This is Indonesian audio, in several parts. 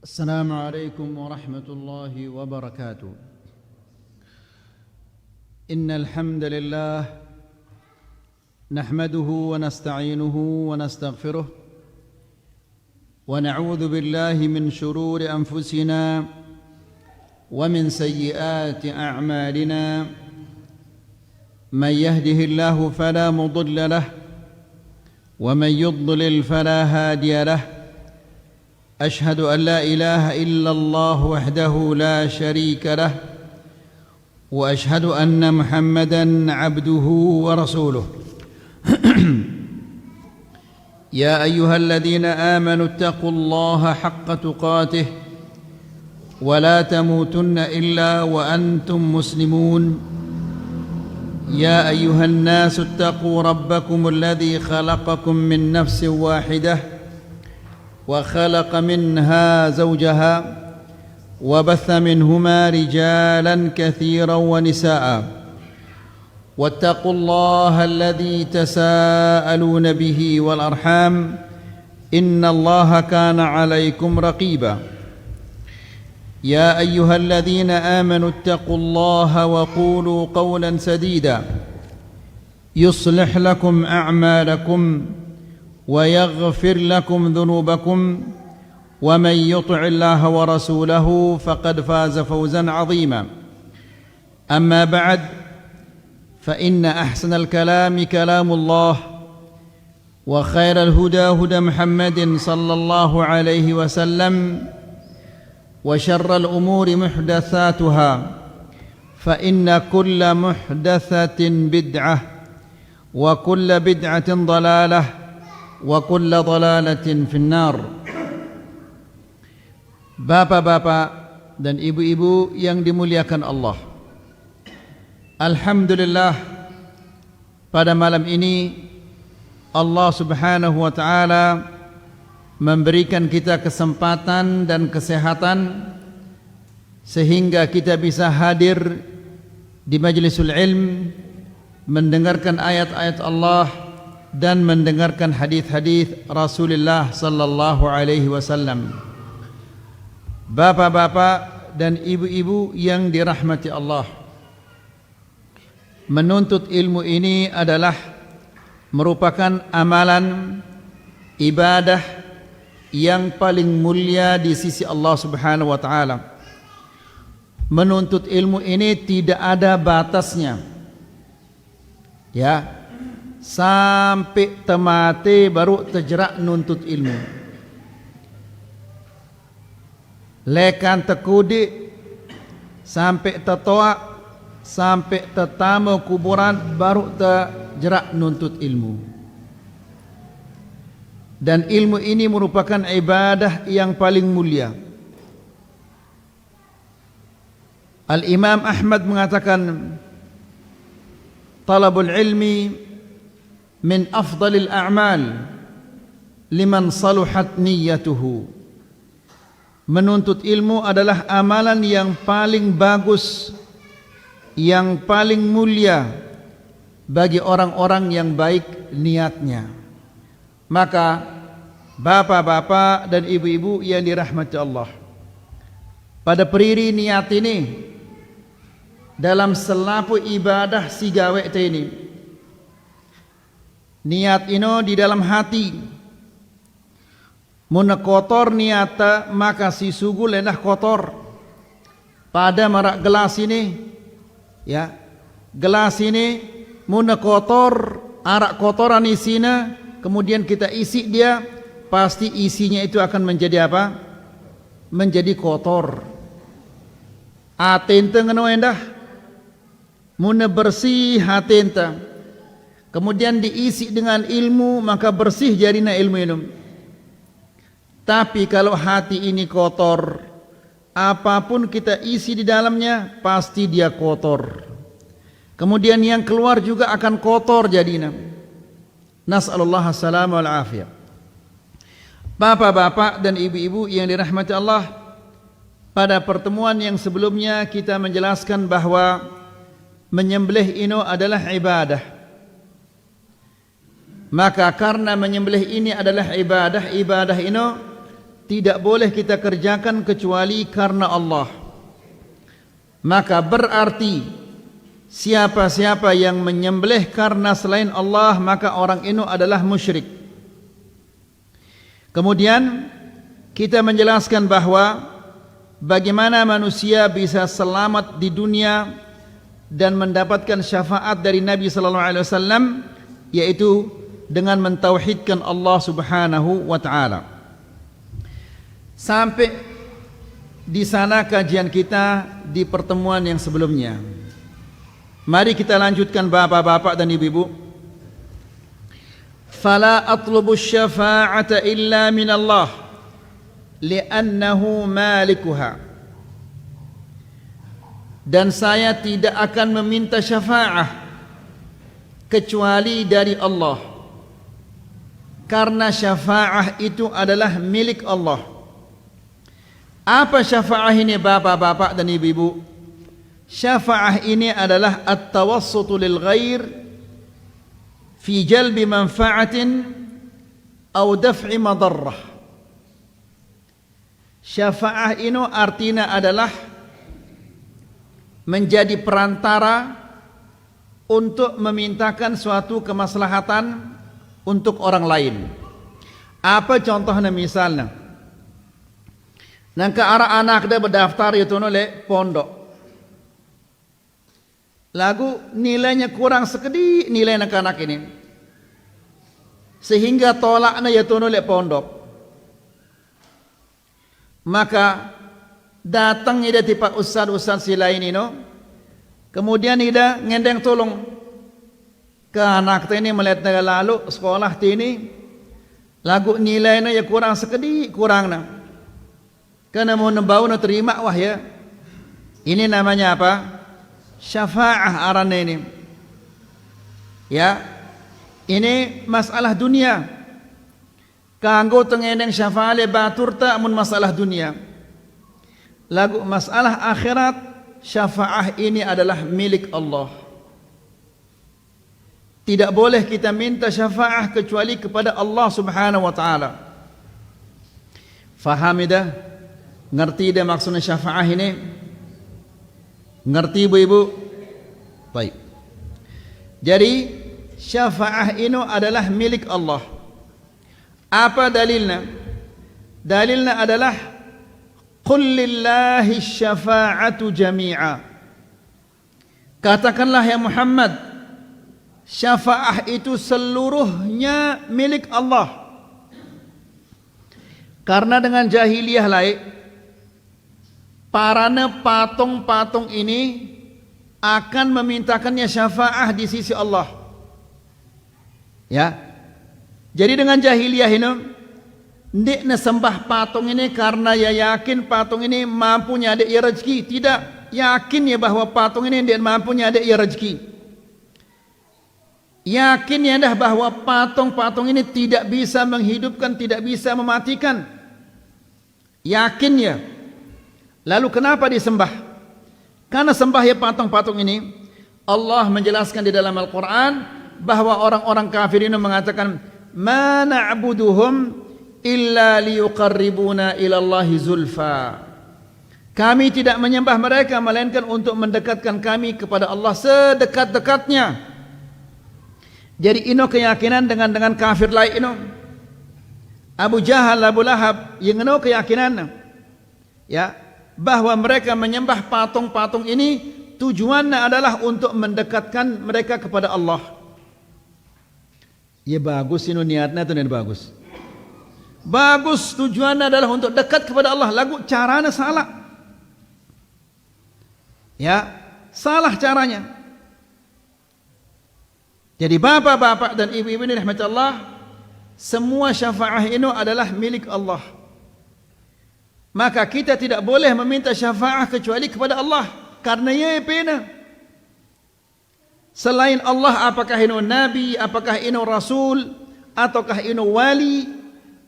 السلام عليكم ورحمة الله وبركاته. إن الحمد لله نحمده ونستعينه ونستغفره ونعوذ بالله من شرور أنفسنا ومن سيئات أعمالنا. من يهده الله فلا مضل له ومن يضلل فلا هادي له. أشهد أن لا إله إلا الله وحده لا شريك له وأشهد أن محمدًا عبده ورسوله. يا أيها الذين آمنوا اتقوا الله حق تقاته ولا تموتن إلا وأنتم مسلمون. يا أيها الناس اتقوا ربكم الذي خلقكم من نفس واحدة وخلق منها زوجها وبث منهما رجالا كثيرا ونساء. واتقوا الله الذي تساءلون به والأرحام إن الله كان عليكم رقيبا. يا أيها الذين آمنوا اتقوا الله وقولوا قولا سديدا يصلح لكم أعمالكم ويغفر لكم ذنوبكم ومن يطع الله ورسوله فقد فاز فوزا عظيما. أما بعد فإن أحسن الكلام كلام الله وخير الهدى هدى محمد صلى الله عليه وسلم وشر الأمور محدثاتها فإن كل محدثة بدعة وكل بدعة ضلالة وكل ضلالة في النار. Bapak-bapak dan ibu-ibu yang dimuliakan Allah, alhamdulillah pada malam ini Allah Subhanahu wa taala memberikan kita kesempatan dan kesehatan sehingga kita bisa hadir di majlisul ilm, mendengarkan ayat-ayat Allah dan mendengarkan hadis-hadis Rasulullah sallallahu alaihi wasallam. Bapak-bapak dan ibu-ibu yang dirahmati Allah, menuntut ilmu ini adalah merupakan amalan ibadah yang paling mulia di sisi Allah Subhanahu wa taala. Menuntut ilmu ini tidak ada batasnya. Ya, sampai temate baru terjerak nuntut ilmu. Lekan tekudi sampai tertoak, sampai tetamu kuburan baru terjerak nuntut ilmu. Dan ilmu ini merupakan ibadah yang paling mulia. Al-Imam Ahmad mengatakan, talabul ilmi min afdalil a'mal liman saluhat niyyatuhu. Menuntut ilmu adalah amalan yang paling bagus, yang paling mulia bagi orang-orang yang baik niatnya. Maka bapak-bapak dan ibu-ibu yang dirahmati Allah, pada periri niat ini dalam selapu ibadah si gawe ini, niat ino di dalam hati. Muna kotor niata maka si sugu lendah kotor. Pada marak gelas ini, ya, gelas ini muna kotor, arak kotoran isina, kemudian kita isi dia, pasti isinya itu akan menjadi apa? Menjadi kotor. Atenta ngeno endah, muna bersih hatenta. Kemudian diisi dengan ilmu, maka bersih jarina ilmu ini. Tapi kalau hati ini kotor, apapun kita isi di dalamnya pasti dia kotor. Kemudian yang keluar juga akan kotor jadinya. Nas'alullah as-salama wal afiyah. Bapak-bapak dan ibu-ibu yang dirahmati Allah, pada pertemuan yang sebelumnya kita menjelaskan bahwa menyembelih ini adalah ibadah. Maka karena menyembelih ini adalah ibadah, ibadah ini tidak boleh kita kerjakan kecuali karena Allah. Maka berarti siapa-siapa yang menyembelih karena selain Allah, maka orang itu adalah musyrik. Kemudian kita menjelaskan bahwa bagaimana manusia bisa selamat di dunia dan mendapatkan syafaat dari Nabi sallallahu alaihi wasallam, yaitu dengan mentauhidkan Allah Subhanahu wa taala. Sampai di sana kajian kita di pertemuan yang sebelumnya. Mari kita lanjutkan bapak-bapak dan ibu-ibu. Fala atlubu syafa'ata illa min Allah li'annahu malikuha. Dan saya tidak akan meminta syafa'ah kecuali dari Allah, karena syafa'ah itu adalah milik Allah. Apa syafa'ah ini bapak-bapak dan ibu-ibu? Syafa'ah ini adalah at-tawassutu lil ghair fi jalbi manfa'atin atau daf'i madarrah. Syafa'ah ini artinya adalah menjadi perantara untuk memintakan suatu kemaslahatan untuk orang lain. Apa contohnya? Misalnya nang ke arah anak dia berdaftar itu oleh pondok, lagu nilainya kurang sekedi nilai anak-anak ini, sehingga tolaknya itu oleh pondok. Maka datang ida tipe ustaz-ustaz si lain ini, kemudian ida ngendeng tolong ke anak ini melihat lalu sekolah ini, lagu nilainya ya kurang sekedi kurangnya. Karena mau nembau terima wah ya. Ini namanya apa? Syafa'ah arannya ini. Ya. Ini masalah dunia. Kanggo tengeneng syafa'ah le batur tak mun masalah dunia. Lagu masalah akhirat, syafa'ah ini adalah milik Allah. Tidak boleh kita minta syafa'ah kecuali kepada Allah Subhanahu wa taala. Faham dah? Ngerti dah maksudnya syafa'ah ini? Ngerti ibu-ibu? Baik. Jadi syafa'ah ini adalah milik Allah. Apa dalilnya? Dalilnya adalah qul lillahi syafa'atu jami'a. Katakanlah ya Muhammad, syafa'ah itu seluruhnya milik Allah. Karena dengan jahiliyah lain, parane patung-patung ini akan memintakannya syafa'ah di sisi Allah. Ya. Jadi dengan jahiliyah ini ndik sembah patung ini karena ya yakin patung ini mampu nyadek ya rezeki. Tidak, yakin ya bahwa patung ini ndik mampu nyadek ya rezeki. Yakin ya dah bahwa patung-patung ini tidak bisa menghidupkan, tidak bisa mematikan. Yakin ya. Lalu kenapa disembah? Karena sembah ya patung-patung ini, Allah menjelaskan di dalam Al-Quran bahwa orang-orang kafir ini mengatakan, ma na'buduhum illa liyuqarribuna ilallahi zulfa. Kami tidak menyembah mereka melainkan untuk mendekatkan kami kepada Allah sedekat-dekatnya. Jadi ino keyakinan dengan kafir lain ino. Abu Jahal, Abu Lahab yang ino keyakinan, ya, bahwa mereka menyembah patung-patung ini tujuannya adalah untuk mendekatkan mereka kepada Allah. Ya bagus ini niatnya itu bagus. Bagus, tujuannya adalah untuk dekat kepada Allah. Lagu caranya salah. Ya, salah caranya. Jadi bapak-bapak dan ibu-ibu ini rahmat Allah, semua syafa'ah ini adalah milik Allah. Maka kita tidak boleh meminta syafa'ah kecuali kepada Allah, karena ia pena. Selain Allah, apakah ini nabi, apakah ini rasul, ataukah ini wali,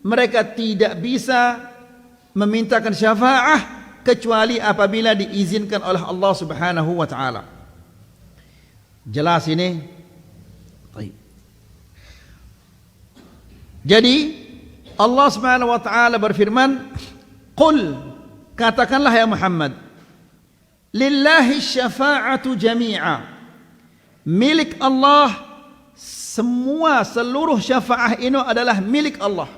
mereka tidak bisa memintakan syafa'ah kecuali apabila diizinkan oleh Allah Subhanahu wa taala. Jelas ini? Baik. Jadi Allah Subhanahu wa taala berfirman, "Qul," katakanlah ya Muhammad, "Lillahi syafa'atu jami'a." Milik Allah semua, seluruh syafaah ini adalah milik Allah.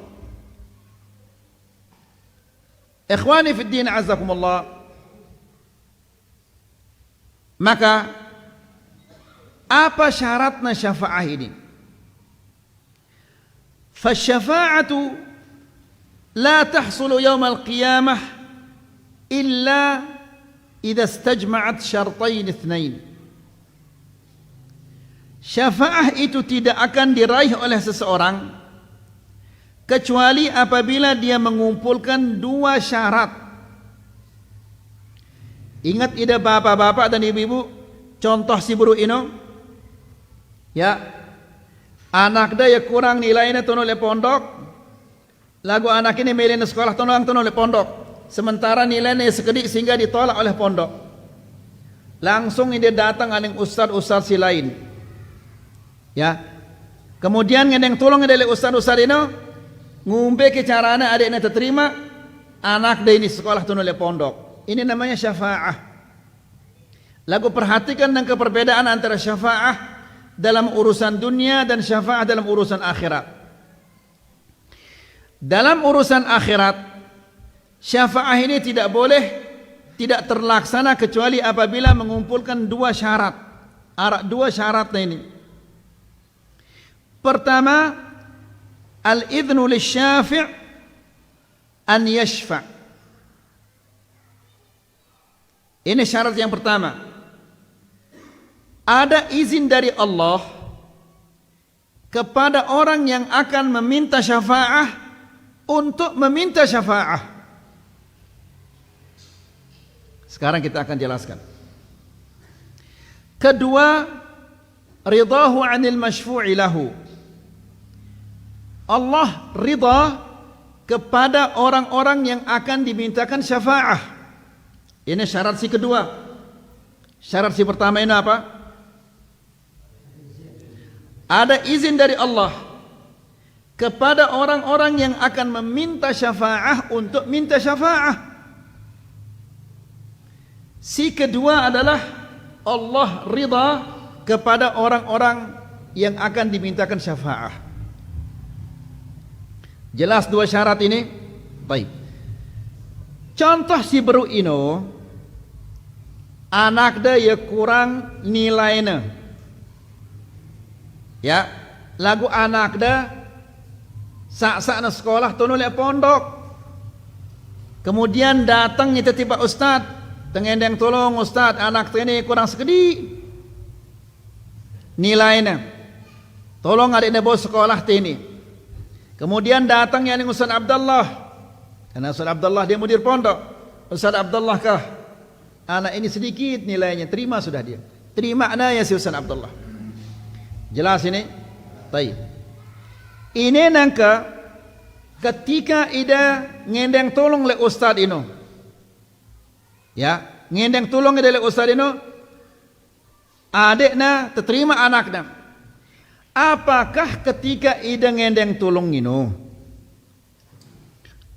Ikhwani fi din azakumullah. Maka apa syaratnya syafaah ini? Fasyafa'atu la tahsulu yawmal qiyamah illa idza istajma'at syartain itsnain. Syafaah itu tidak akan diraih oleh seseorang kecuali apabila dia mengumpulkan dua syarat. Ingat ide bapak-bapak dan ibu-ibu, contoh si buru ino, ya, anak dia kurang nilainya tono le pondok, lagu anak ini milih sekolah tono le pondok, sementara nilainya sekedik sehingga ditolak oleh pondok. Langsung dia datang aning ustad-ustad si lain, ya, kemudian ngendeng tolong dari ustad-ustad ini, ngumpe ke caranya adiknya terterima, anak dia ini sekolah tono le pondok. Ini namanya syafaah. Lagu perhatikan dan perbedaan antara syafaah dalam urusan dunia dan syafaah dalam urusan akhirat. Dalam urusan akhirat, syafaah ini tidak tidak terlaksana kecuali apabila mengumpulkan dua syarat. Dua syaratnya ini. Pertama, al-idhnu lisyafi' an yashfa'. Ini syarat yang pertama. Ada izin dari Allah kepada orang yang akan meminta syafaah untuk meminta syafaah. Sekarang kita akan jelaskan. Kedua, ridahu 'anil masyfu'i lahu. Allah ridha kepada orang-orang yang akan dimintakan syafaah. Ini syarat si kedua. Syarat si pertama ini apa? Ada izin dari Allah kepada orang-orang yang akan meminta syafaah untuk minta syafaah. Si kedua adalah Allah ridha kepada orang-orang yang akan dimintakan syafaah. Jelas dua syarat ini? Baik. Contoh si beru ino, anak dia ya kurang nilainya, ya, lagu anak dia sak na sekolah tono le pondok, kemudian datang tiba ustad, tengendeng tolong ustad, anak ini kurang sekedi nilainya, tolong adiknya bawa sekolah ini. Kemudian datang yang Ustaz Abdullah, karena Ustaz Abdullah dia mudir pondok. Ustaz Abdullah kah, anak ini sedikit nilainya, terima sudah dia, terima ya si Ustaz Abdullah. Jelas ini? Baik. Ini nangka ketika ida ngendeng tolong le ustad ino, ya, ngendeng tolong le ustad ino, adiknya terima anaknya. Apakah ketika ida ngendeng tolong ino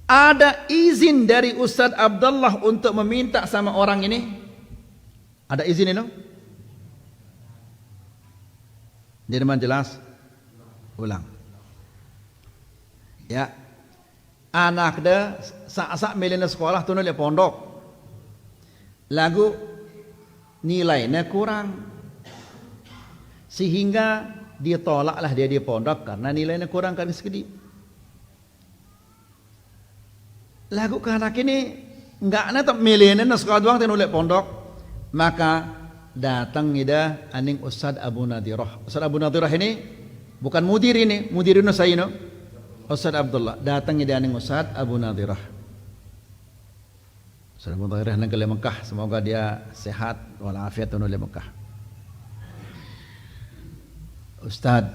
ada izin dari Ustaz Abdullah untuk meminta sama orang ini? Ada izin ino? Jadi mana jelas? Ulang. Ya, anak dia sak milihnya sekolah tu nilai pondok, lagu nilainya kurang, sehingga dia tolaklah dia di pondok karena nilainya kurang kan sedikit. Lagu ke anak ini enggak nak milihnya sekolah doang tu nilai pondok, maka datang ida aning Ustaz Abu Nadirah. Ustaz Abu Nadirah ini bukan mudir ini, mudir ini saya no. Ustaz Abdullah datang ida aning Ustaz Abu Nadirah. Ustaz Abu Nadirah nang ke Mekah, semoga dia sehat walafiat di Mekah. Ustaz,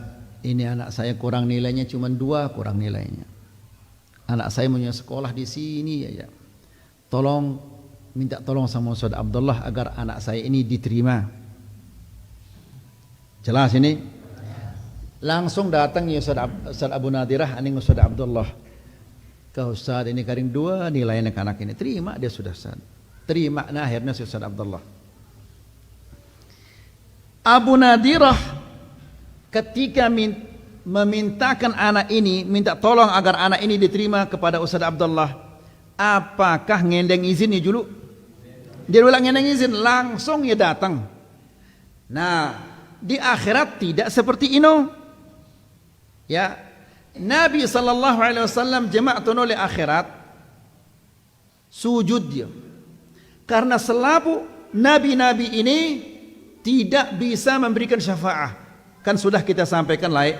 ini anak saya kurang nilainya cuma 2 kurang nilainya. Anak saya punya sekolah di sini ya. Tolong minta tolong sama Ustaz Abdullah agar anak saya ini diterima. Jelas ini? Langsung datang ya Ustaz Abu Nadirah aning Ustaz Abdullah. Kau Ustaz ini karing dua nilainya anak ini. Terima dia sudah Ustaz. Terima, nah akhirnya si Ustaz Abdullah. Abu Nadirah ketika memintakan anak ini, minta tolong agar anak ini diterima kepada Ustaz Abdullah, apakah ngendeng izin dulu? Dia ulang ngendeng izin, langsung ya datang. Nah, di akhirat tidak seperti ini. Ya, Nabi SAW jemaatun oleh akhirat sujud dia. Karena selalu nabi-nabi ini tidak bisa memberikan syafaat. Kan sudah kita sampaikan lain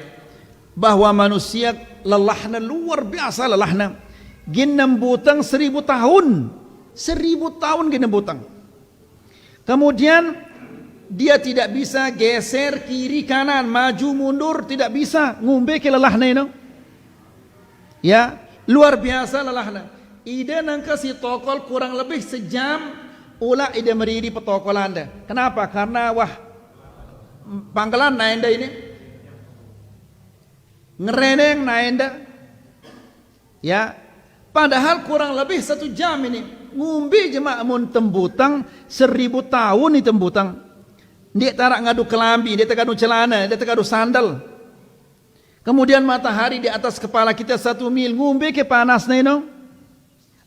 bahwa manusia lelahna luar biasa lelahna. Ginem butang 1000 tahun. 1000 tahun ginem butang. Kemudian dia tidak bisa geser kiri kanan, maju mundur, tidak bisa. Ngumbe ke lelahna ini. Ya, luar biasa lelahna. Ida nangka si tokol kurang lebih sejam ulah ida meriri petokol anda. Kenapa? Karena wah pangkalan naenda ini ngereneng naenda. Ya, padahal kurang lebih 1 jam ini. Ngumbi jemaah mun tembutang 1000 tahun ini tembutang. Dia tarak ngadu kelambi, dia ngadu celana, dia ngadu sandal. Kemudian matahari di atas kepala kita 1 mil, ngumbe ke panas neno.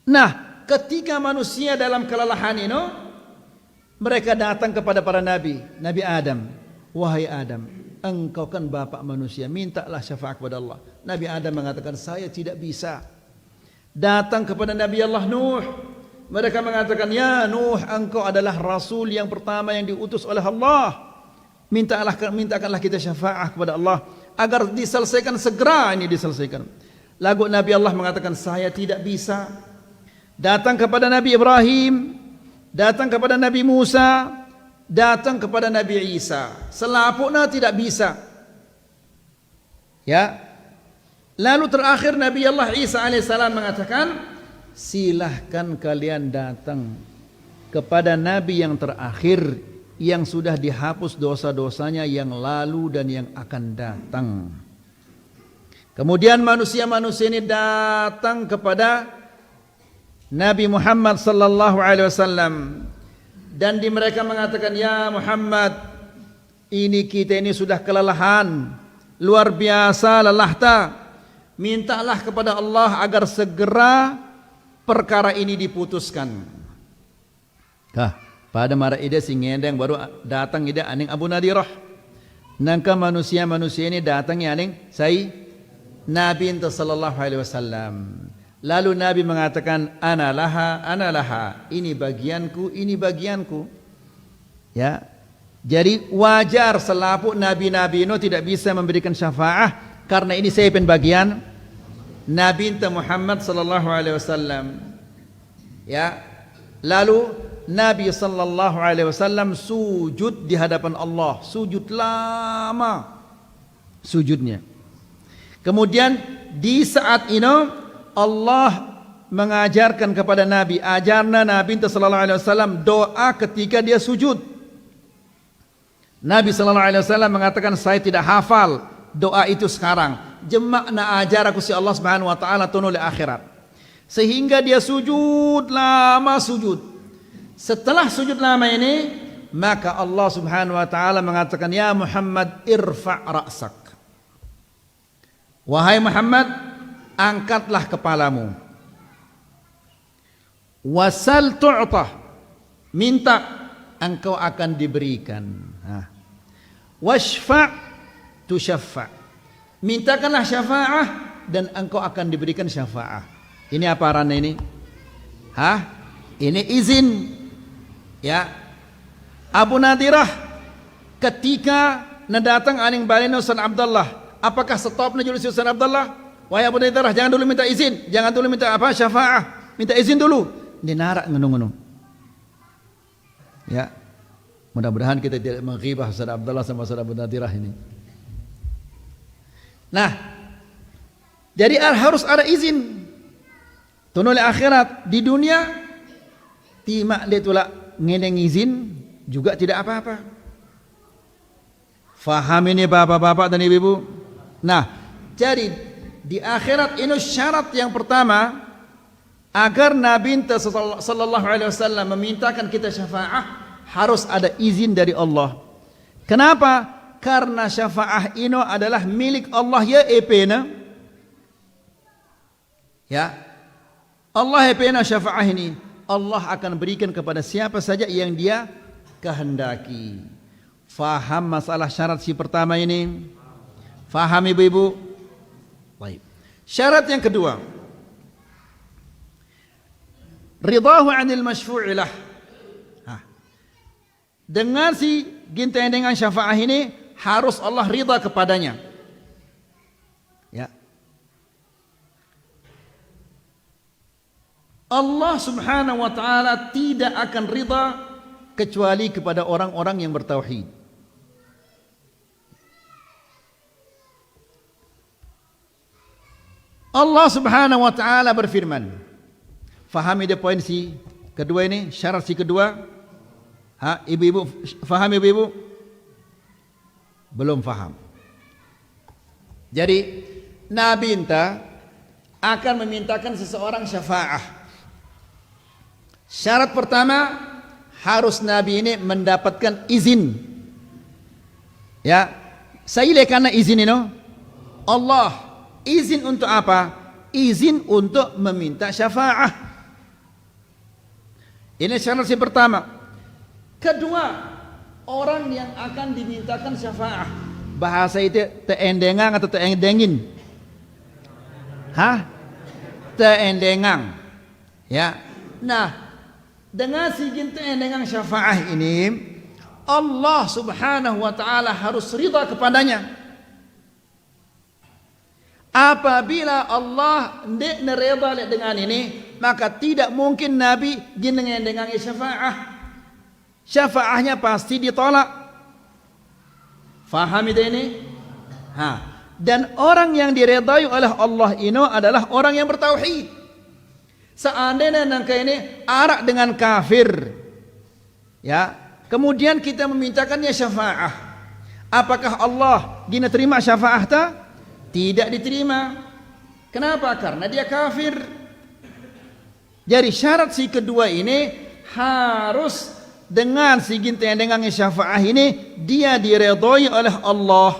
Nah, ketika manusia dalam kelelahan ini, mereka datang kepada para nabi, Nabi Adam. Wahai Adam, engkau kan bapak manusia, mintalah syafaat kepada Allah. Nabi Adam mengatakan, saya tidak bisa. Datang kepada Nabi Allah Nuh. Mereka mengatakan, ya Nuh, engkau adalah Rasul yang pertama yang diutus oleh Allah. Mintakanlah kita syafaat kepada Allah agar diselesaikan segera ini diselesaikan. Lagu Nabi Allah mengatakan, saya tidak bisa. Datang kepada Nabi Ibrahim, datang kepada Nabi Musa, datang kepada Nabi Isa. Selapuknya tidak bisa. Ya. Lalu terakhir Nabi Allah Isa alaihissalam mengatakan, silahkan kalian datang kepada Nabi yang terakhir yang sudah dihapus dosa-dosanya yang lalu dan yang akan datang. Kemudian manusia-manusia ini datang kepada Nabi Muhammad sallallahu alaihi wasallam dan di mereka mengatakan, ya Muhammad, ini kita ini sudah kelelahan, luar biasa lelahta. Mintalah kepada Allah agar segera perkara ini diputuskan. Pada mara ida si ngendeng baru datang ida aning Abu Nadirah. Nangka manusia-manusia ini datang aning sai Nabi sallallahu alaihi wasallam. Lalu Nabi mengatakan, ana laha, ini bagianku, ini bagianku. Ya. Jadi wajar selapuk nabi-nabi itu tidak bisa memberikan syafaat karena ini saya bagian Nabi Muhammad sallallahu alaihi wasallam. Ya. Lalu Nabi sallallahu alaihi wasallam sujud di hadapan Allah, sujud lama sujudnya. Kemudian di saat ini Allah mengajarkan kepada Nabi, ajarna Nabi sallallahu alaihi wasallam doa ketika dia sujud. Nabi sallallahu alaihi wasallam mengatakan, saya tidak hafal doa itu sekarang. Jemakna ajar aku si Allah Subhanahu wa taala tunul akhirat. Sehingga dia sujud lama sujud. Setelah sujud lama ini, maka Allah Subhanahu wa taala mengatakan, ya Muhammad, irfa' ra'sak. Wahai Muhammad, angkatlah kepalamu. Wasal tu'tah, minta, engkau akan diberikan. Washfa' tushaffa', mintakanlah syafaat dan engkau akan diberikan syafaat. Ini apa arana ini? Ini izin. Ya, Abu Nadirah ketika nadatang aning balino Ustaz Abdullah, apakah stop na julu Ustaz Abdullah? Wahai Abu Nadirah, jangan dulu minta izin, jangan dulu minta apa syafaat, minta izin dulu. Dinarak ngunung-ngunung. Ya, mudah-mudahan kita tidak menghibah Ustaz Abdullah sama Ustaz Abu Nadirah ini. Nah, jadi harus ada izin. Tunul akhirat di dunia timak dia tulak ngeneng izin juga tidak apa-apa. Faham ini bapak-bapak dan ibu-ibu. Nah, jadi di akhirat ini syarat yang pertama agar Nabi sallallahu alaihi wasallam memintakan kita syafaat harus ada izin dari Allah. Kenapa? Karena syafaat ini adalah milik Allah ya epena. Ya. Allah epena syafaat ini Allah akan berikan kepada siapa saja yang Dia kehendaki. Faham masalah syarat si pertama ini? Faham ibu-ibu? Baik. Syarat yang kedua, ridahu 'anil masyfu'ilah. Dengan si gintain dengan syafaat ini harus Allah ridha kepadanya. Ya. Allah Subhanahu wa taala tidak akan ridha kecuali kepada orang-orang yang bertauhid. Allah Subhanahu wa taala berfirman. Fahami dia poin si kedua ini, syarat si kedua? Ibu-ibu faham ibu-ibu? Belum faham. Jadi Nabi akan memintakan seseorang syafaat. Syarat pertama harus Nabi ini mendapatkan izin. Ya, saya karena izin ini Allah izin untuk apa? Izin untuk meminta syafaat. Ini syarat yang pertama. Kedua, orang yang akan dimintakan syafaat. Bahasa itu teendengang atau teendengin? Teendengang. Ya. Nah, dengan sigin teendengang syafaat ini, Allah Subhanahu wa taala harus ridha kepadanya. Apabila Allah tidak nereda dengan ini, maka tidak mungkin Nabi dengan syafaat. Syafaatnya pasti ditolak. Faham ini? Dan orang yang diredai oleh Allah ini adalah orang yang bertauhid. Seandainya nangka ini arak dengan kafir, ya, kemudian kita memintakannya syafaat, apakah Allah gina terima syafaat? Tidak diterima. Kenapa? Karena dia kafir. Jadi syarat si kedua ini harus dengan si gintian dengan syafaat ini dia diredai oleh Allah.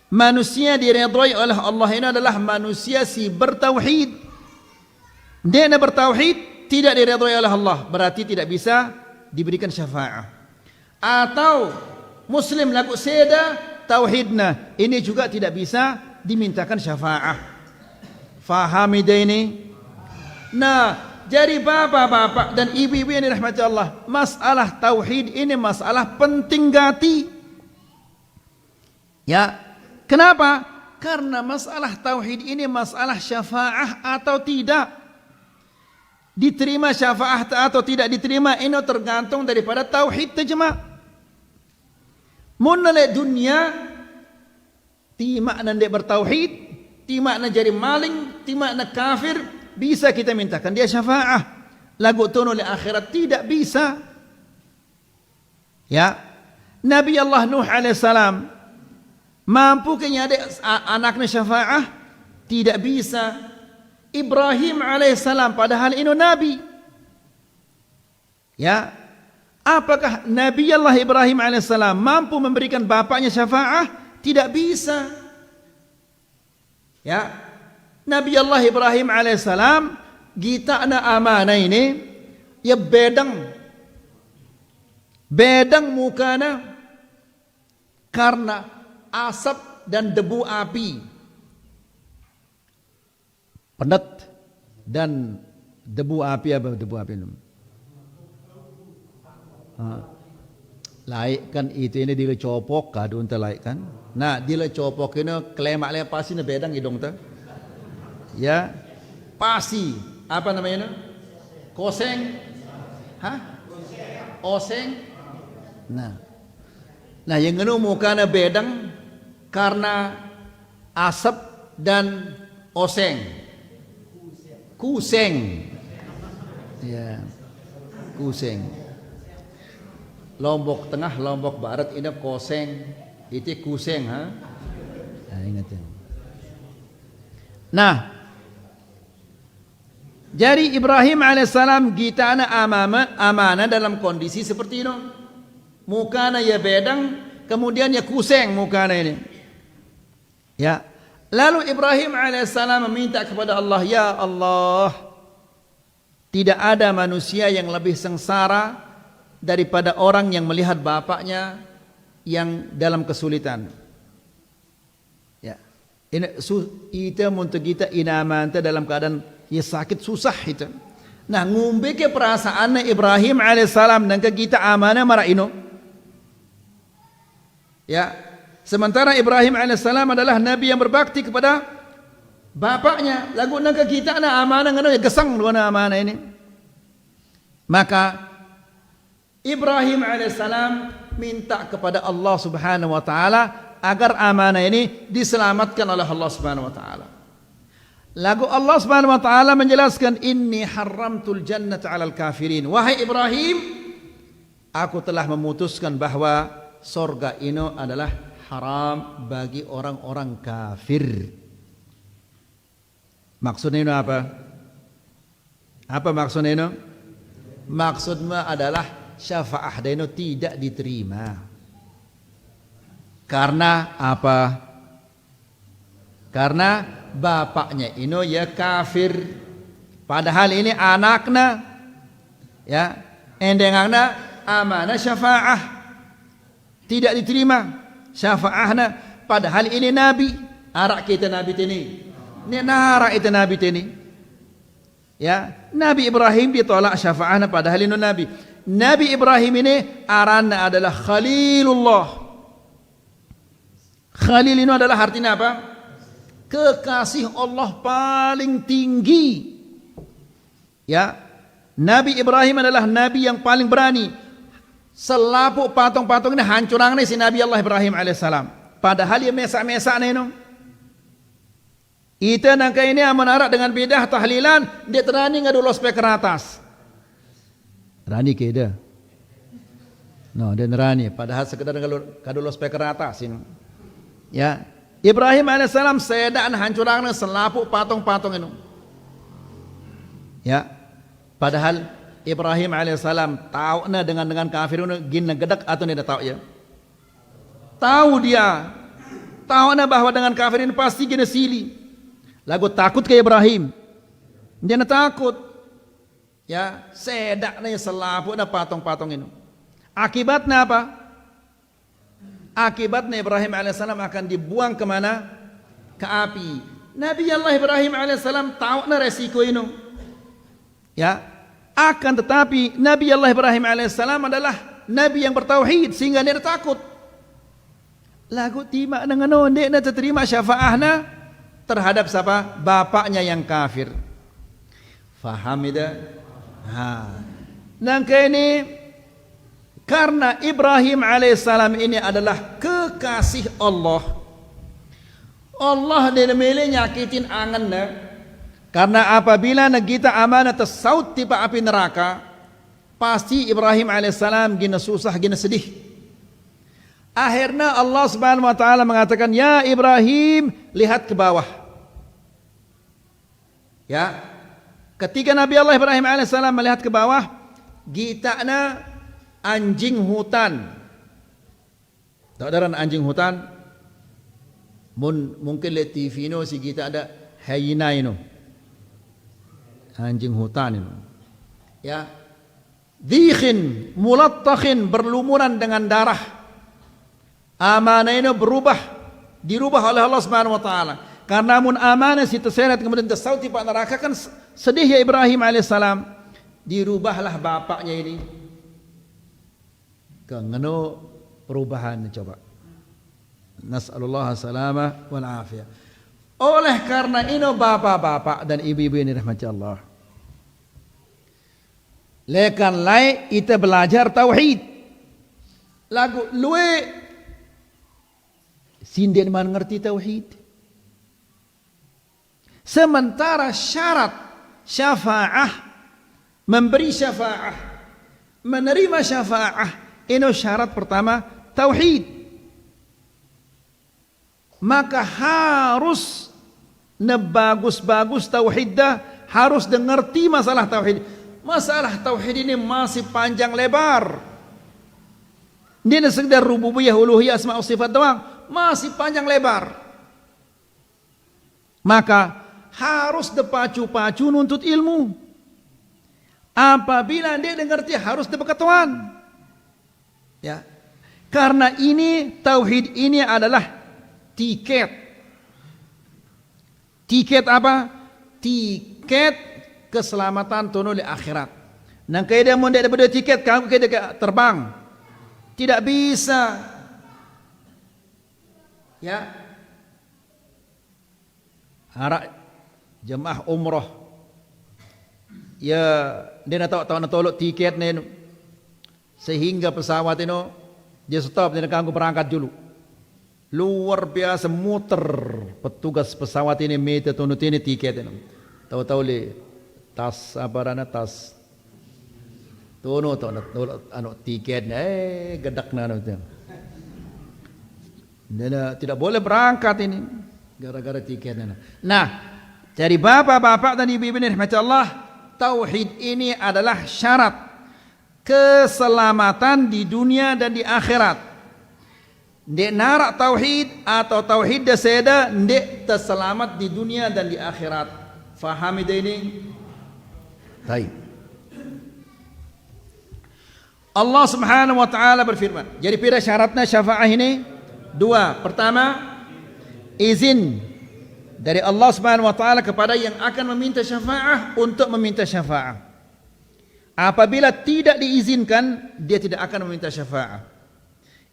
Manusia diredai oleh Allah ini adalah manusia si bertauhid. Dia bertauhid tidak diredai oleh Allah, berarti tidak bisa diberikan syafaat. Atau muslim lagu seda tauhidna, ini juga tidak bisa dimintakan syafaat. Fahami ini? Nah, jadi bapak-bapak dan ibu-ibu yang dirahmati Allah, masalah tauhid ini masalah penting gati. Ya, kenapa? Karena masalah tauhid ini masalah syafaat atau tidak. Diterima syafaat atau tidak diterima ini tergantung daripada tauhid terjemah. Munale dunia timak nande bertauhid, timak na jadi maling, timak na kafir, bisa kita mintakan dia syafaat. Lagu tunu li akhirat tidak bisa. Ya. Nabi Allah Nuh alaihissalam mampu kenya ada anaknya syafaat? Tidak bisa. Ibrahim alaihissalam padahal ini nabi. Ya. Apakah Nabi Allah Ibrahim alaihissalam mampu memberikan bapaknya syafaat? Tidak bisa. Ya. Nabi Allah Ibrahim alaihissalam kita na amanah ini ya bedang mukana karena asap dan debu api. Penat dan debu api apa debu api itu? Laik kan itu ini dilecopok kah dunta laik kan? Nah dilecopok ini klemak le pasti na bedang idong ta. Ya pasi apa namanya? Koseng, oseng. Nah yang ngenu muka na bedang karena asap dan oseng. Kuseng. Ya. Kuseng. Lombok Tengah, Lombok Barat ini koseng. Itu kuseng, ha? Nah, ingat ya. Nah, jadi Ibrahim alaihissalam gitana amanah dalam kondisi seperti itu. Mukana ya bedang, kemudian ya kuseng mukana ini. Ya. Lalu Ibrahim alaihissalam meminta kepada Allah, ya Allah, tidak ada manusia yang lebih sengsara daripada orang yang melihat bapaknya yang dalam kesulitan. Ya. Ini itu untuk kita inaman dalam keadaan ya sakit susah itu. Nah, ngumbe ke perasaan Ibrahim alaihissalam dan ke kita amanah mara ino. Ya. Sementara Ibrahim alaihissalam adalah nabi yang berbakti kepada bapaknya. Lagu nangka kita na amanah ngono ya gesang dua amanah ini. Maka Ibrahim alaihissalam minta kepada Allah Subhanahu wa taala agar amanah ini diselamatkan oleh Allah Subhanahu wa taala. Lagu Allah Subhanahu wa taala menjelaskan, inni haramtul jannata 'alal kafirin. Wahai Ibrahim, aku telah memutuskan bahwa surga ini adalah haram bagi orang-orang kafir. Maksudnya itu apa? Apa maksudnya itu? Maksudnya adalah syafaah itu tidak diterima. Karena apa? Karena bapaknya ini ya kafir. Padahal ini anaknya ya endengana amanah syafaah tidak diterima. Syafaahna padahal ini nabi, arak kita nabi ini. Ini nara itu nabi ini. Ya, Nabi Ibrahim ditolak syafaahna padahal ini nabi. Nabi Ibrahim ini aranna adalah Khalilullah. Khalil ini adalah artinya apa? Kekasih Allah paling tinggi. Ya, Nabi Ibrahim adalah nabi yang paling berani. Selapuk patung-patung ini hancurang nih si Nabi Allah Ibrahim alaihissalam. Padahal dia mesak-mesak nih no. Ita nangka ini amanara dengan bidah tahlilan, dia terani ngadu lospek ke atas. Rani ke dia. No, dia nerani. Padahal sekedar ngadu lospek ke atas ini. Ya, Ibrahim alaihissalam sedaan hancurang nih selapuk patung-patung ini. Ya, padahal Ibrahim alaihissalam tahu na dengan kafirun gina gedak atau tidak tahu ya? Tahu dia, tahu na bahwa dengan kafirin pasti gina sili. Lagu takut ke Ibrahim, dia na takut. Ya, sedak na selapu na patung-patung ini. Akibatnya apa? Akibatnya Ibrahim alaihissalam akan dibuang kemana? Ke api. Nabi Allah Ibrahim alaihissalam tahu na resiko ini. Ya. Akan tetapi Nabi Allah Ibrahim alaihissalam adalah Nabi yang bertauhid sehingga dia takut. Lagu timak dengan dia terima syafaahna terhadap siapa? Bapaknya yang kafir. Faham tidak? Nangka ini karena Ibrahim alaihissalam ini adalah kekasih Allah. Allah dia memilih nyakitin angannya. Karena apabila kita amanah tersaut tiba api neraka, pasti Ibrahim alaihissalam gina susah, gina sedih. Akhirnya Allah Subhanahu wa taala mengatakan, "Ya Ibrahim, lihat ke bawah." Ya. Ketika Nabi Allah Ibrahim alaihissalam melihat ke bawah, gitana anjing hutan. Tahu daran anjing hutan? Mungkin lihat TV no si kita ada hyena ini. Anjing hutan ini. Ya. Dikhin mulattakhin berlumuran dengan darah. Amanah ini dirubah oleh Allah Subhanahu wa taala. Karena mun amanah si terseret kemudian tersauti pak neraka kan sedih ya Ibrahim alaihissalam. Dirubahlah bapaknya ini. Kengeno perubahan coba. Nas'alullah salamah wal afiyah. Oleh karena ini bapak-bapak dan ibu-ibu ini rahmati Allah. Lekan lai kita belajar tauhid. Lagu luwe sinden man ngerti tauhid. Sementara syarat syafaah, memberi syafaah, menerima syafaah, ini syarat pertama tauhid. Maka harus na bagus-bagus tauhid dah, harus dengerti masalah tauhid. Masalah tauhid ini masih panjang lebar. Dia sekedar rububiyah, uluhiyah, asma wa sifat doang, masih panjang lebar. Maka harus dipacu-pacu nuntut ilmu. Apabila dia dengerti harus dibekatuan. Ya. Karena ini tauhid ini adalah tiket. Tiket apa? Tiket keselamatan tono di akhirat. Nang kaya dia mau dia dapat tiket, kamu kaya dia terbang. Tidak bisa. Ya. Harap jemaah umrah. Ya, dia nak tahu nak tolak tiket ni, sehingga pesawat ini dia stop, dia nak ganggu perangkat dulu. Luar biasa muter petugas pesawat ini minta tunut ini tiket ini. Tahu-tahu le tas apa rana tas. Tunut anu tiket gedak nano tu. Dia tidak boleh berangkat ini gara-gara tiketnya. Nah, dari bapak-bapak dan ibu-ibu ini rahmat Allah, tauhid ini adalah syarat keselamatan di dunia dan di akhirat. Ndek narak tauhid atau tauhid dah seda, ndek terselamat di dunia dan di akhirat. Faham ini? Baik. Allah Subhanahu wa taala berfirman. Jadi pira syaratnya syafaah ini? Dua. Pertama, izin dari Allah Subhanahu wa taala kepada yang akan meminta syafaah untuk meminta syafaah. Apabila tidak diizinkan, dia tidak akan meminta syafaah.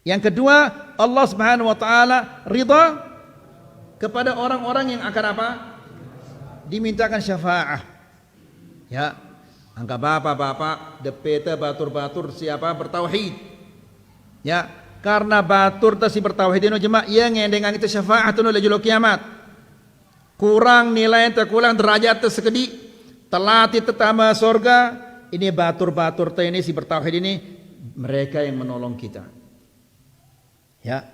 Yang kedua, Allah Subhanahu wa taala ridha kepada orang-orang yang akan apa? Dimintakan syafaah. Ya, angka bapak-bapak depeta batur-batur siapa bertauhid. Ya, karena batur tasi bertauhid ini jemaah yang ngendengan itu syafaat tu lajul kiamat. Kurang nilai terkurang derajat tersekedi, telati tetama surga. Ini batur-batur tu ini si bertauhid ini mereka yang menolong kita. Ya.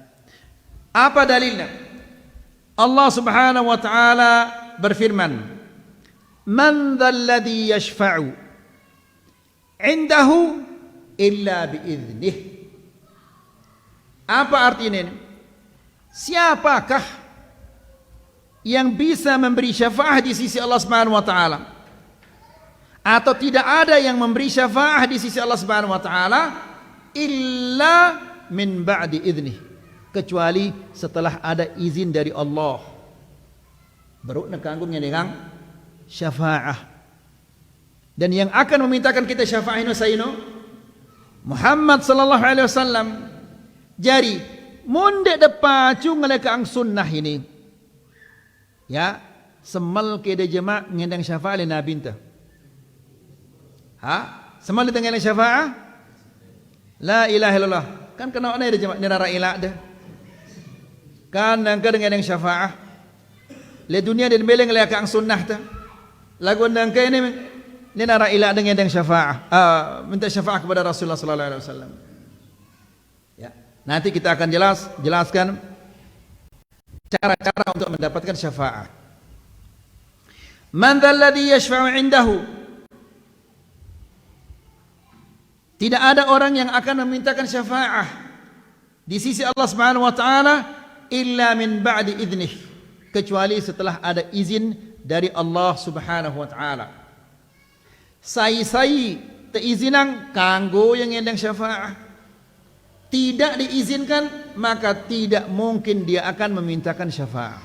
Apa dalilnya? Allah Subhanahu wa taala berfirman, "Man dzalladzi yashfa'u 'indahu illa bi'idnih." Apa artinya ini? Siapakah yang bisa memberi syafaah di sisi Allah Subhanahu wa taala? Atau tidak ada yang memberi syafaah di sisi Allah Subhanahu wa taala illa min ba'di idnih, kecuali setelah ada izin dari Allah. Baru nak kanggungnya dengan syafaah. Dan yang akan memintakan kita syafaah ini sayno Muhammad sallallahu alaihi wasallam. Jadi munde depacu ngelekang sunnah ini. Ya, semal ke de jemaah ngendang syafaah le nabi enta. Ha? Semal de ngendang syafaah? La ilaha illallah. Kan kena ana de jemaah nira ilah de. Kan nang ke ngendang syafaah. Le dunia de meleng ngelekang sunnah ta. Lagu nang ke ini nira ilah de ngendang syafaah. Minta syafaah kepada Rasulullah sallallahu alaihi wasallam. Nanti kita akan jelaskan cara-cara untuk mendapatkan syafaat. Man dzalladzi yashfa'u 'indahu. Tidak ada orang yang akan memintakan syafaat di sisi Allah Subhanahu wa taala illa min ba'di idnih, kecuali setelah ada izin dari Allah Subhanahu wa taala. Sai teizinan kanggo yang ngendang syafaat. Tidak diizinkan, maka tidak mungkin dia akan memintakan syafaat.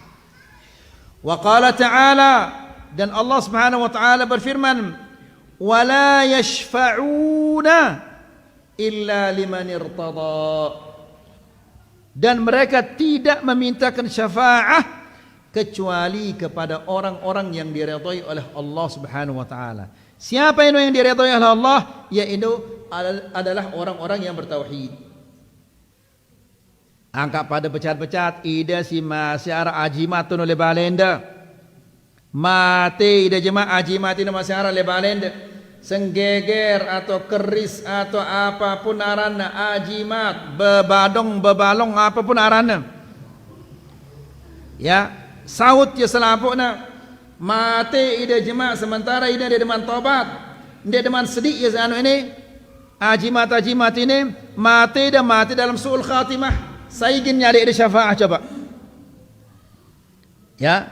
Wa qala ta'ala, dan Allah Subhanahu wa taala berfirman, "Wala yashfa'una illa liman irtada." Dan mereka tidak memintakan syafaat kecuali kepada orang-orang yang diridhai oleh Allah Subhanahu wa taala. Siapa itu yang diridhai oleh Allah? Yaitu adalah orang-orang yang bertauhid. Angkat pada pecat-pecat ida si masyara ajimat tu le balenda. Mati ida jemaah ajimat ini masyara le balenda. Senggeger atau keris atau apapun aranna ajimat, bebalong apapun aranna. Ya, saut je selapukna. Mati ida jemaah sementara ida dia deman tobat. Dia deman sedih ya anu ini. Ajimat ini mati dalam su'ul khatimah. Saigin nyari ida syafaah coba. Ya.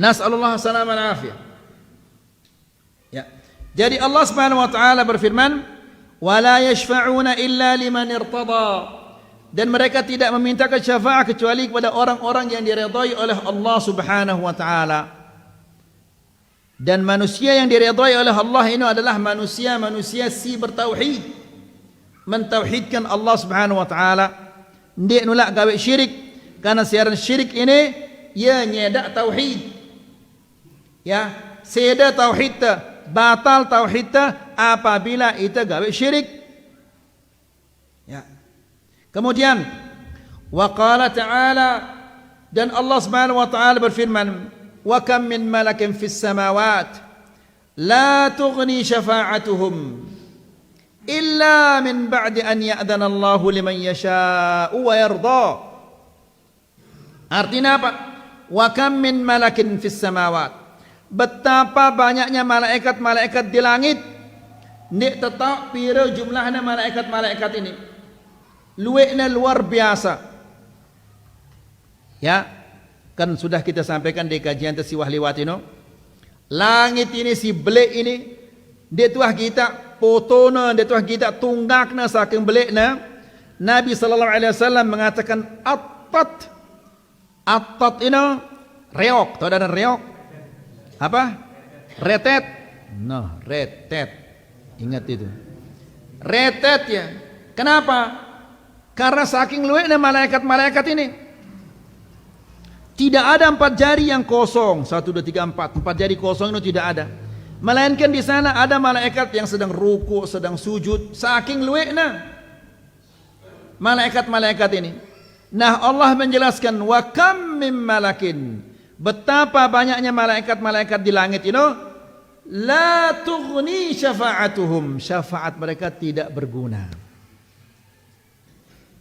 Nas'alullah salaman afiyah. Ya. Jadi Allah Subhanahu wa taala berfirman, "Wala yashfa'una illa liman irtada." Dan mereka tidak memintakan syafaat kecuali kepada orang-orang yang diridhai oleh Allah Subhanahu wa taala. Dan manusia yang diridhai oleh Allah ini adalah manusia si bertauhid, mentauhidkan Allah Subhanahu wa taala. Ndik nolak gawe syirik, karena siaran syirik ini ia nyedak tauhid. Ya, seda tauhid batal tauhid apabila itu gawe syirik. Ya. Kemudian wa qala ta'ala, dan Allah Subhanahu wa taala berfirman, wa kam min malakin fis samawat la tughni syafa'atuhum illa min ba'di an ya'dhana Allahu liman yasha'u wa yarda. Artinya apa? Wa kam min malakin fis samawat, betapa banyaknya malaikat-malaikat di langit. Nek tetap pira jumlahnya malaikat-malaikat ini, luwekna luar biasa. Ya, kan sudah kita sampaikan di kajian tersiwah liwat ini. Langit ini si belik ini, dia tuah kita potona, dia tuah kita tunggakna saking belikna. Nabi sallallahu alaihi wasallam mengatakan attat ini reok, tahu ada reok? Apa? Retet. Nah, retet. Ingat itu. Retet ya. Kenapa? Karena saking luweknya malaikat-malaikat ini. Tidak ada 4 jari yang kosong. 1, 2, 3, 4. 4 jari kosong itu tidak ada. Melainkan di sana ada malaikat yang sedang ruku, sedang sujud. Saking luweknya malaikat-malaikat ini. Nah, Allah menjelaskan wa kam mim malakin, betapa banyaknya malaikat-malaikat di langit ini, la tughni syafa'atuhum, syafaat mereka tidak berguna.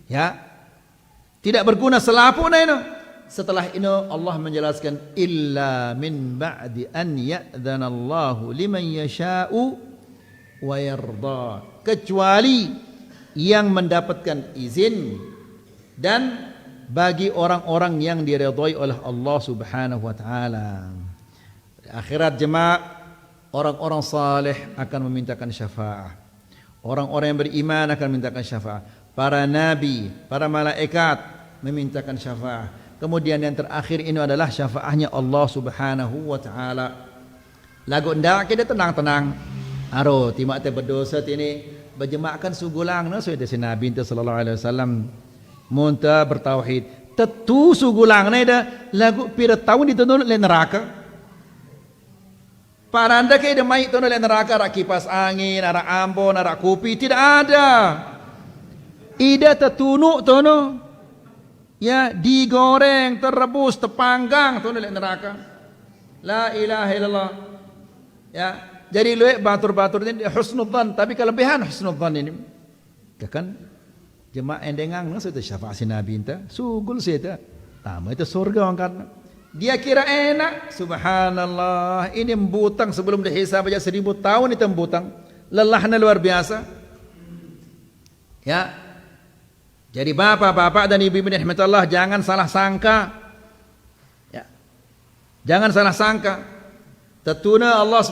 Ya, tidak berguna selapuna ini. Setelah ini Allah menjelaskan illa min ba'di an ya'dzana Allahu liman yasha'u wa yarda, kecuali yang mendapatkan izin dan bagi orang-orang yang diridhai oleh Allah Subhanahu wa taala. Di akhirat jemaah, orang-orang saleh akan memintakan syafaat. Orang-orang yang beriman akan memintakan syafaat. Para nabi, para malaikat memintakan syafaat. Kemudian yang terakhir ini adalah syafaatnya Allah Subhanahu wa taala. Lagu ndak kita tenang-tenang. Aro timak te berdosa ini berjemaahkan sugulang na so si Nabi sallallahu alaihi wasallam munta bertauhid. Tetu sugulang na ida lagu pira tahun ditonol le neraka. Para anda kaya mai tonol le neraka, rak kipas angin, rak ambon, rak kopi, tidak ada. Ida tetunuk tono. Ya, digoreng, terrebus, terpanggang tu oleh neraka. La ilaha illallah. Ya, jadi luek batur-batur ini husnudzan, tapi kelebihan husnudzan ini. Kan jemaah endengang nang itu syafaat si Nabi enta, sugul seta. Tama itu surga angkat. Dia kira enak, subhanallah. Ini embutang sebelum dihisab aja 1000 tahun itu embutang. Lelahnya luar biasa. Ya. Jadi bapak-bapak dan ibu-ibu rahmatullah, jangan salah sangka. Ya. Jangan salah sangka. Tentunya Allah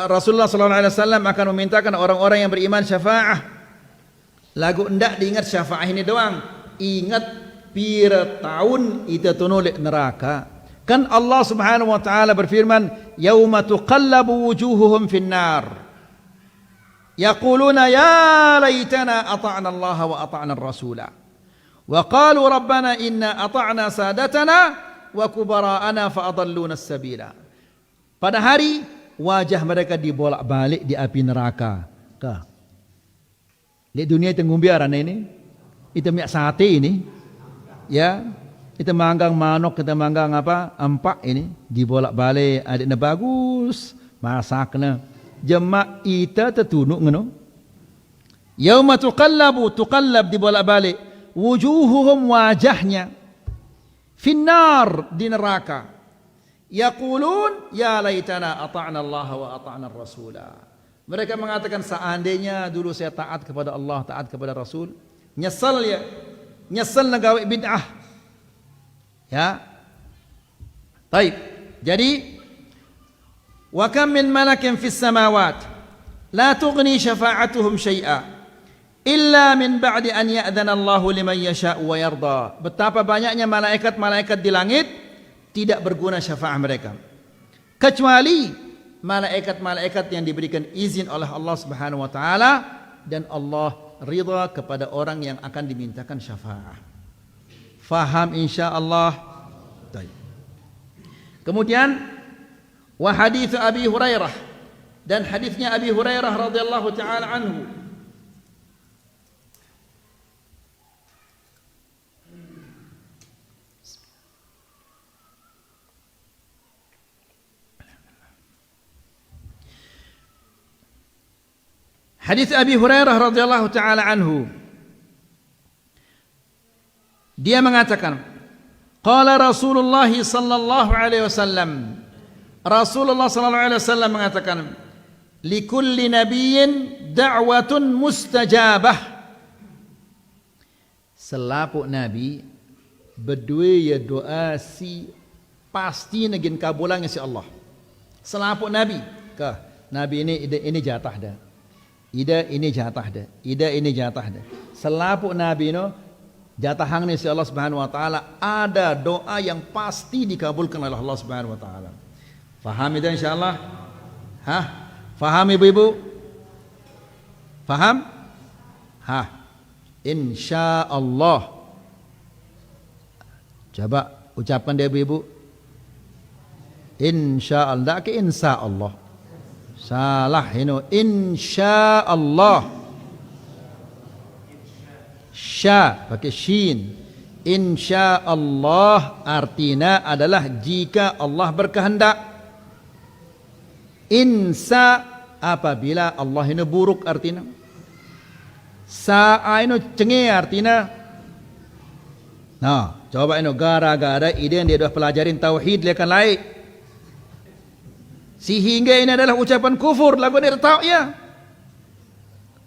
Rasulullah sallallahu alaihi wasallam akan memintakan orang-orang yang beriman syafaah. Lagu ndak diingat syafaah ini doang. Ingat pira tahun itu tunulek neraka. Kan Allah Subhanahu wa taala berfirman, "Yauma tuqallabu wujuhuhum fin-nar. Yaquluna ya laitana ata'na Allah wa ata'na ar-rasula. Wa qalu rabbana inna ata'na sadatana wa kubara'ana fa adalluna as-sabila." Pada hari wajah mereka dibolak-balik di api neraka. Kah? Di dunia itu ngumbiaran ini, itu minyak sate ini, ya, itu manggang manok, kita manggang apa, empak ini, dibolak-balik, adiknya bagus, masaknya. Jemaah ita tertunuk ngono. Yauma tuqallab dibolak-balik wujuhuhum, wajahnya finnar di neraka. Yaqulun ya laitana ata'na Allah wa ata'na ar-rasula. Mereka mengatakan seandainya dulu saya taat kepada Allah, taat kepada Rasul. Nyesal ya. Nyesal nak gawe bid'ah. Ya. Baik. Jadi wa kam min malakin fis samawat la tughni syafa'atuhum syai'a illa min ba'di an ya'dhana Allahu liman yasha'u wa yarda. Betapa banyaknya malaikat-malaikat di langit tidak berguna syafaat mereka kecuali malaikat-malaikat yang diberikan izin oleh Allah Subhanahu wa taala dan Allah ridha kepada orang yang akan dimintakan syafaat. Faham insyaallah? Baik. Kemudian wa hadits Abi Hurairah, dan hadisnya Abi Hurairah radhiyallahu taala anhu. Hadis Abi Hurairah radhiyallahu taala anhu, dia mengatakan, qala Rasulullah sallallahu alaihi wasallam, Rasulullah sallallahu alaihi wasallam mengatakan, likulli nabiyyin da'watun mustajabah. Selapuk nabi berdua ya doa si pasti negin kabulannya si Allah. Selapuk nabi, kah nabi ini jatah dah. Ida ini jatah dah. Ida ini jatah dah. Selapuk nabi no jatah hang ni si Allah Subhanahu wa taala, ada doa yang pasti dikabulkan oleh Allah Subhanahu wa taala. Faham itu insyaallah? Hah? Faham ibu-ibu? Faham? Hah? Insyaallah. Coba ucapkan dia ibu-ibu. Insyaallah, ke insyaallah. Salah ini, insyaallah. Sya pakai shin. Insyaallah artinya adalah jika Allah berkehendak. Insa apabila Allah ini buruk artinya. Sa'a ini cengi artinya. Nah, coba ini gara-gara ide yang dia dah pelajarin tauhid dia akan lain. Sehingga ini adalah ucapan kufur, lagu dia tahu ya.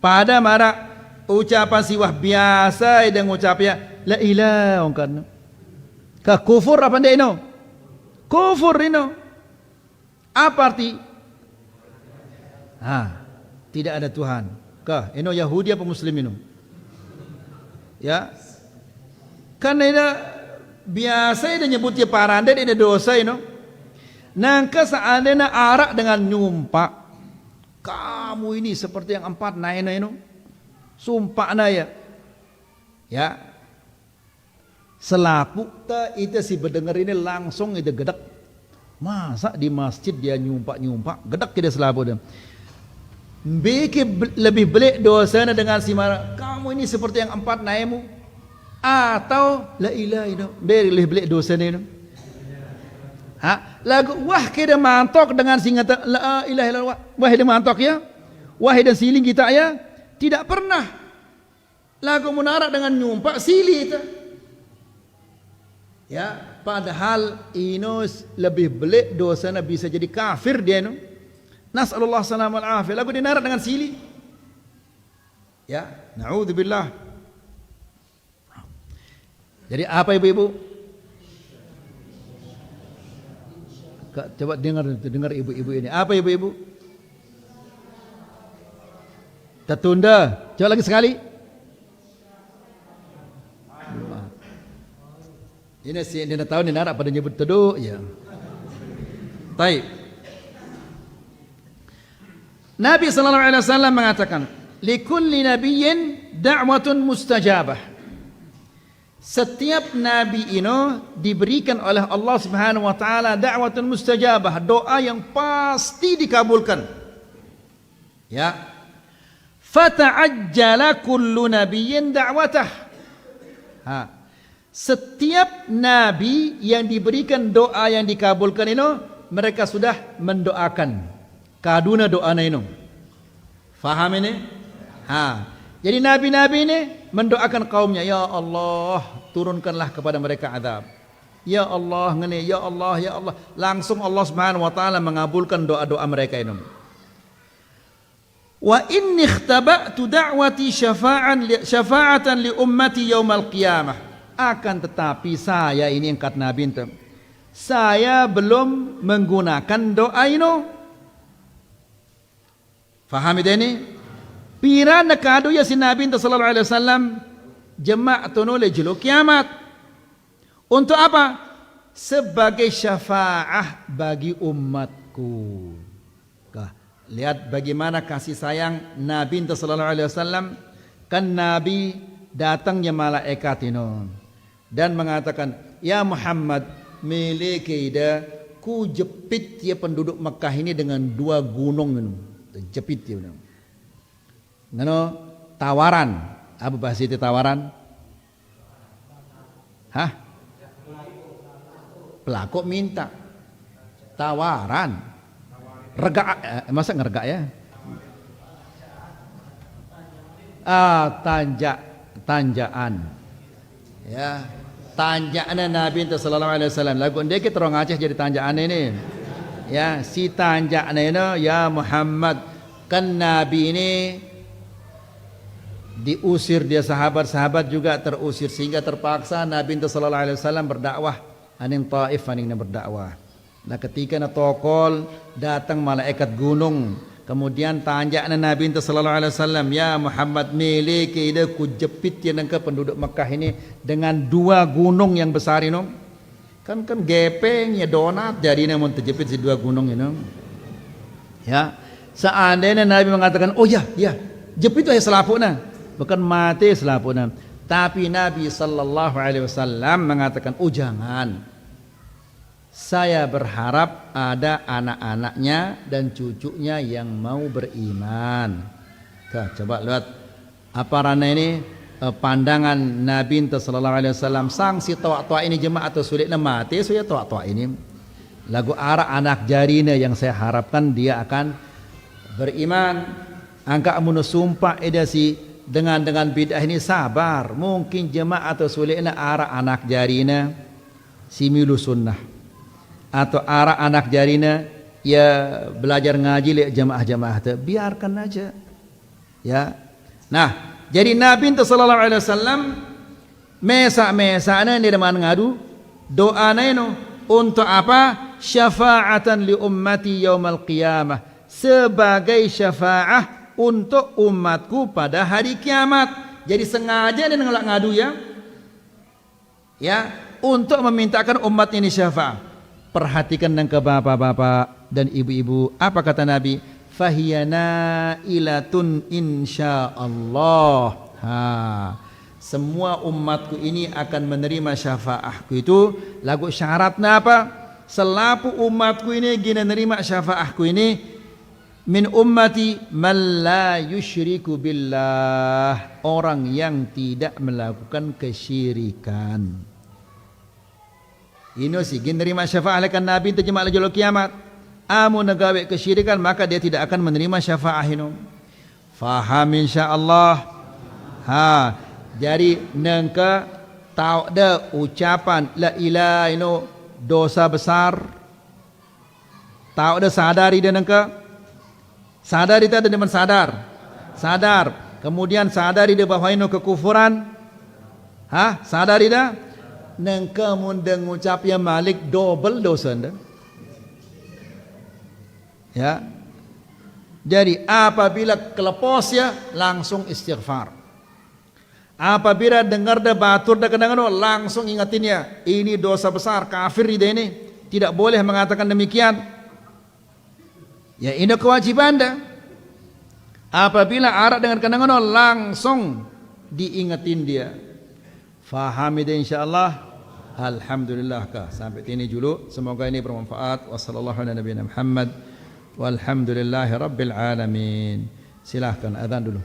Pada mara ucapan siwah biasa yang ucap ya la ilaha kan. Ka kufur apa dia ini? Kufur ini. Apa arti? Tidak ada Tuhan. Kah ini Yahudi apa Muslim ini? Ya. Karena ini biasa dia nyebut dia paranda dia dosa ini. Nangka seandainya arak dengan nyumpak, kamu ini seperti yang empat naina ini, sumpah naya, ya, selaku ta itu si berdengar ini langsung itu gedek, masa di masjid dia nyumpak, gedek kita selaku dia, bikin lebih belik dosanya dengan si marah, kamu ini seperti yang empat naimu, atau la ilaha itu, beri lebih belik dosanya itu. Lagu wah kita mantok dengan singata la ilaha illallah, wah dia mantok ya, wah dan siling kita ya, tidak pernah lagu munarak dengan nyumpak sili itu ya, padahal inus lebih belik dosanya bisa jadi kafir dia no. Nasallallahu salamul afiyah, lagu dinarak dengan sili ya, naudzubillah. Jadi apa ibu-ibu? Coba dengar ibu-ibu ini. Apa ibu-ibu? Tertunda. Coba lagi sekali. Ini si dia tahu ni narak pada nyebut teduh ya. Baik. Nabi sallallahu alaihi wasallam mengatakan, "Likulli nabiyyin da'watun mustajabah." Setiap nabi ini diberikan oleh Allah Subhanahu wa taala da'watun mustajabah, doa yang pasti dikabulkan. Ya. Fata'ajjala kullu nabiyyin da'watah. Setiap nabi yang diberikan doa yang dikabulkan ini, mereka sudah mendoakan kaduna doa ini. Faham ini? Jadi nabi-nabi ini mendoakan kaumnya, ya Allah turunkanlah kepada mereka azab. Ya Allah ngene, ya Allah, ya Allah. Langsung Allah Subhanahu wa taala mengabulkan doa-doa mereka ini. Wa inni ikhtaba'tu da'wati syafa'atan li ummati yaumal qiyamah. Akan tetapi saya ini yang kata Nabi itu, saya belum menggunakan doa ini. Faham ini? Pira nakado ya si Nabi sallallahu alaihi wasallam jama'atun le julu kiamat. Untuk apa? Sebagai syafaah bagi umatku. Lihat bagaimana kasih sayang Nabi sallallahu alaihi wasallam. Kan Nabi datangnya malaikat ini dan mengatakan, "Ya Muhammad, miliki ida ku jepit ya penduduk Mekah ini dengan 2 gunung ini." Jepit ya. Ngono tawaran. Apa bahasa itu tawaran? Hah? Pelaku minta tawaran, rega, masa ngerga ya? Tanjaan, ya, tanjaan Nabi sallallahu alaihi wasallam. Lagu dia kita orang Aceh jadi tanjaan ini, ya, si tanjaan ini, ya Muhammad, kan Nabi ini diusir, dia sahabat-sahabat juga terusir sehingga terpaksa Nabi sallallahu alaihi wasallam berdakwah aning Taif aning berdakwah. Nah ketika na tokol datang malaikat gunung, kemudian tanya Nabi sallallahu alaihi wasallam, ya Muhammad, miliki ide ku jepit ya nangka penduduk Mekah ini dengan 2 gunung yang besar ini. Kan gepeng ya donat jadi namun terjepit si 2 gunung ini. Ya, seandainya Nabi mengatakan, oh ya, jepit itu selapuna, bukan mati selapuna. Tapi Nabi sallallahu alaihi wasallam mengatakan, oh jangan. Saya berharap ada anak-anaknya dan cucunya yang mau beriman. Coba lihat apa rana ini pandangan Nabi sallallahu alaihi wasallam. Sang si tua-tua ini jemaah atau sulit mati, saya tua-tua ini. Lagu arah anak jarina yang saya harapkan dia akan beriman. Angka amun sumpah edasi dengan bid'ah ini sabar. Mungkin jemaah atau sulitna arah anak jarina si milu sunnah. Atau arah anak jarina ya belajar ngaji lihat jamaah-jamaah tu, biarkan aja. Ya. Nah, jadi Nabi sallallahu alaihi wasallam mesa-mesana ni deman ngadu doa naino untuk apa? Syafa'atan li ummati yaumal qiyamah. Sebagai syafaah untuk umatku pada hari kiamat. Jadi sengaja dia ngelak ngadu ya. Ya, untuk memintakan umat ini syafaat. Perhatikan dan ke bapak-bapak dan ibu-ibu, apa kata Nabi? Fahiyana ilatun insyaallah. Semua umatku ini akan menerima syafaahku. Itu lagu syaratnya apa? Selapu umatku ini gina nerima syafaahku ini, min ummati man la yusyriku billah, orang yang tidak melakukan kesyirikan. Ini sih menerima syafaat akan Nabi itu jemaah lajul kiamat. Amun nagawe kesyirikan maka dia tidak akan menerima syafaat ini. Faham insyaallah. Jadi nengka tahu dah ucapan la ilaha ino dosa besar. Tahu dah sadari dia nengka. Sadari itu ada dengan sadar. Kemudian sadari dia bahwa ino kekufuran. Sadari dah. Nengka mundeng ngucap ya Malik double dosa anda. Ya. Jadi apabila kelepos ya langsung istighfar. Apabila dengar dah batur dah kenangan langsung ingatin ya, ini dosa besar, kafir ide ini. Tidak boleh mengatakan demikian. Ya ini kewajiban dah. Apabila arak dengan kenangan langsung diingatin dia. Faham itu insyaallah. Alhamdulillah kah sampai sini dulu. Semoga ini bermanfaat. Wassallallahu ala nabiyina Muhammad walhamdulillahi rabbil alamin. Silahkan azan dulu.